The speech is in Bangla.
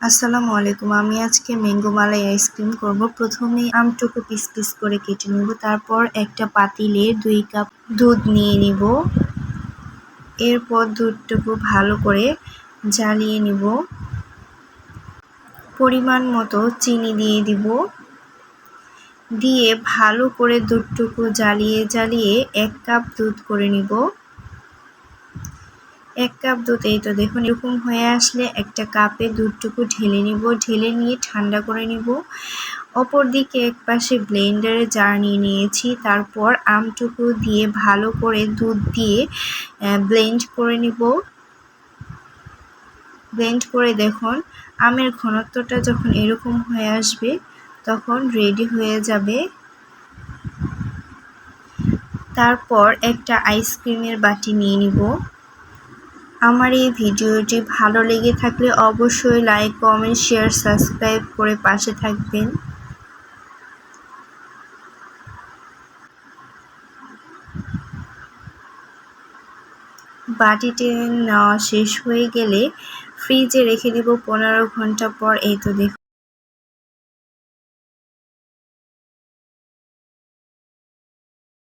আসসালামু আলাইকুম। আমি আজকে ম্যাঙ্গো মালাই আইসক্রিম করব। প্রথমেই আমটুকু পিস পিস করে কেটে নেব। তারপর একটা পাতিলে 2 কাপ দুধ নিয়ে নিব। এরপর দুধটুকু ভালো করে জ্বালিয়ে নিব। পরিমাণ মতো চিনি দিয়ে দিব। দিয়ে ভালো করে দুধটুকু জ্বালিয়ে 1 কাপ দুধ করে নিব। 1 কাপ দুধ, এই তো দেখুন এরকম হয়ে আসলে একটা কাপে দুধটুকু ঢেলে নিব। ঢেলে নিয়ে ঠান্ডা করে নিব। অপরদিকে একপাশে ব্লেন্ডারে জার নিয়ে নিয়েছি। তারপর আমটুকু দিয়ে ভালো করে দুধ দিয়ে ব্লেন্ড করে নিব। ব্লেন্ড করে দেখুন আমের ঘনত্বটা যখন এরকম হয়ে আসবে তখন রেডি হয়ে যাবে। তারপর একটা আইসক্রিমের বাটি নিয়ে নিব। আমার এই ভিডিওটি ভালো লেগে থাকলে অবশ্যই লাইক, কমেন্ট, শেয়ার, সাবস্ক্রাইব করে পাশে থাকবেন। বাটিতে নেওয়া শেষ হয়ে গেলে ফ্রিজে রেখে দিব 15 ঘন্টা পর। এই তো দেখুন